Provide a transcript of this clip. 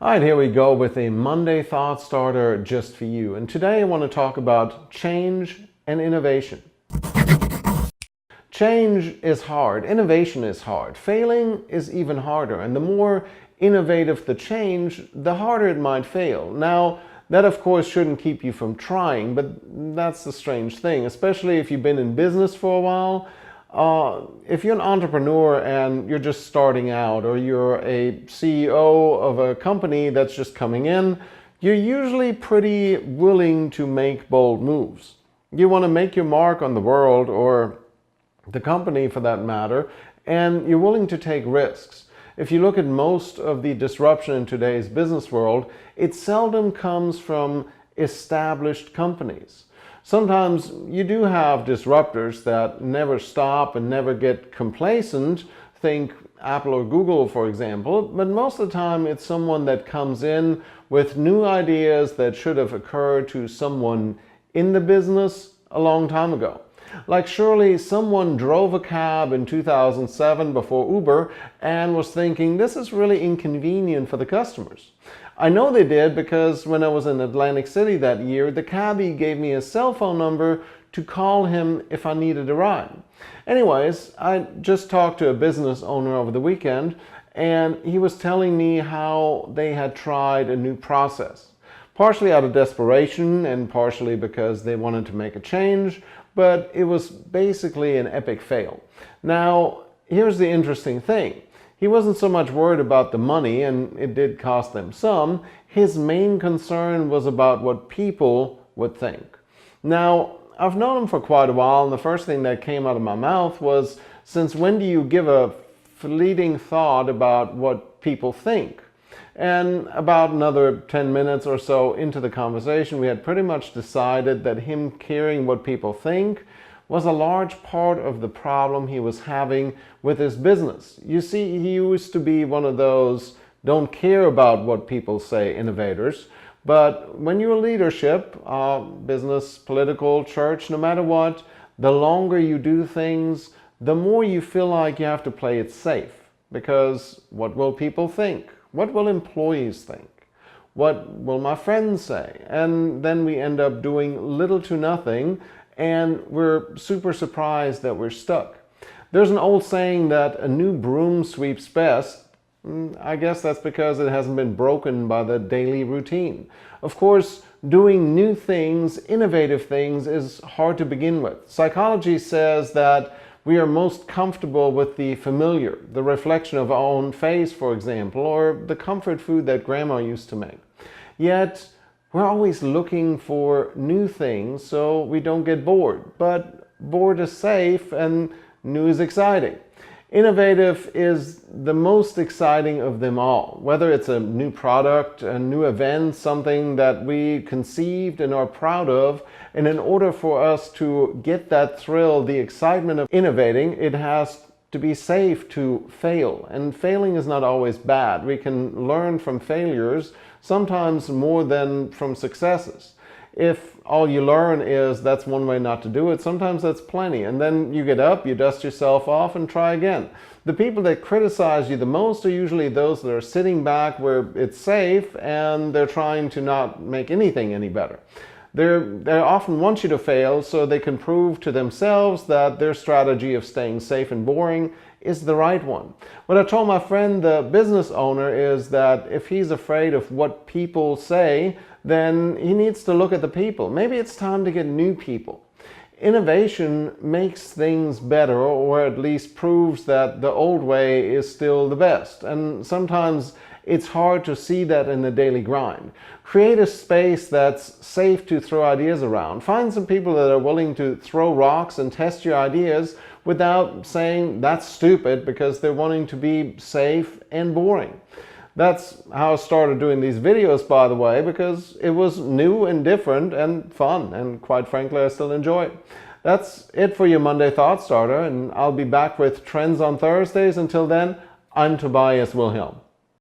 All right, here we go with a Monday thought starter just for you. And today I want to talk about change and innovation. Change is hard, innovation is hard, failing is even harder, and the more innovative the change, the harder it might fail. Now, that of course shouldn't keep you from trying, but that's the strange thing, especially if you've been in business for a while. If you're an entrepreneur and you're just starting out, or you're a CEO of a company that's just coming in, you're usually pretty willing to make bold moves. You want to make your mark on the world, or the company for that matter, and you're willing to take risks. If you look at most of the disruption in today's business world, it seldom comes from established companies. Sometimes you do have disruptors that never stop and never get complacent. Think Apple or Google, for example, but most of the time it's someone that comes in with new ideas that should have occurred to someone in the business a long time ago. Like surely someone drove a cab in 2007 before Uber and was thinking, this is really inconvenient for the customers. I know they did because when I was in Atlantic City that year, the cabbie gave me a cell phone number to call him if I needed a ride. Anyways, I just talked to a business owner over the weekend, and he was telling me how they had tried a new process. Partially out of desperation and partially because they wanted to make a change, but it was basically an epic fail. Now, here's the interesting thing. He wasn't so much worried about the money, and it did cost them some. His main concern was about what people would think. Now, I've known him for quite a while, and the first thing that came out of my mouth was, since when do you give a fleeting thought about what people think? And about another 10 minutes or so into the conversation, we had pretty much decided that him caring what people think was a large part of the problem he was having with his business. You see, he used to be one of those don't care about what people say innovators, but when you're leadership, business, political, church, no matter what, the longer you do things, the more you feel like you have to play it safe. Because what will people think? What will employees think? What will my friends say? And then we end up doing little to nothing, and we're super surprised that we're stuck. There's an old saying that a new broom sweeps best. I guess that's because it hasn't been broken by the daily routine. Of course, doing new things, innovative things, is hard to begin with. Psychology says that we are most comfortable with the familiar, the reflection of our own face, for example, or the comfort food that grandma used to make. Yet, we're always looking for new things so we don't get bored. But bored is safe and new is exciting. Innovative is the most exciting of them all. Whether it's a new product, a new event, something that we conceived and are proud of, and in order for us to get that thrill, the excitement of innovating, it has to be safe to fail. And failing is not always bad. We can learn from failures, sometimes more than from successes. If all you learn is that's one way not to do it, sometimes that's plenty. And then you get up, you dust yourself off, and try again. The people that criticize you the most are usually those that are sitting back where it's safe and they're trying to not make anything any better. They often want you to fail so they can prove to themselves that their strategy of staying safe and boring is the right one. What I told my friend, the business owner, is that if he's afraid of what people say, then he needs to look at the people. Maybe it's time to get new people. Innovation makes things better, or at least proves that the old way is still the best. And sometimes it's hard to see that in the daily grind. Create a space that's safe to throw ideas around. Find some people that are willing to throw rocks and test your ideas without saying that's stupid, because they're wanting to be safe and boring. That's how I started doing these videos, by the way, because it was new and different and fun, and quite frankly I still enjoy it. That's it for your Monday Thought Starter, and I'll be back with trends on Thursdays. Until then, I'm Tobias Wilhelm.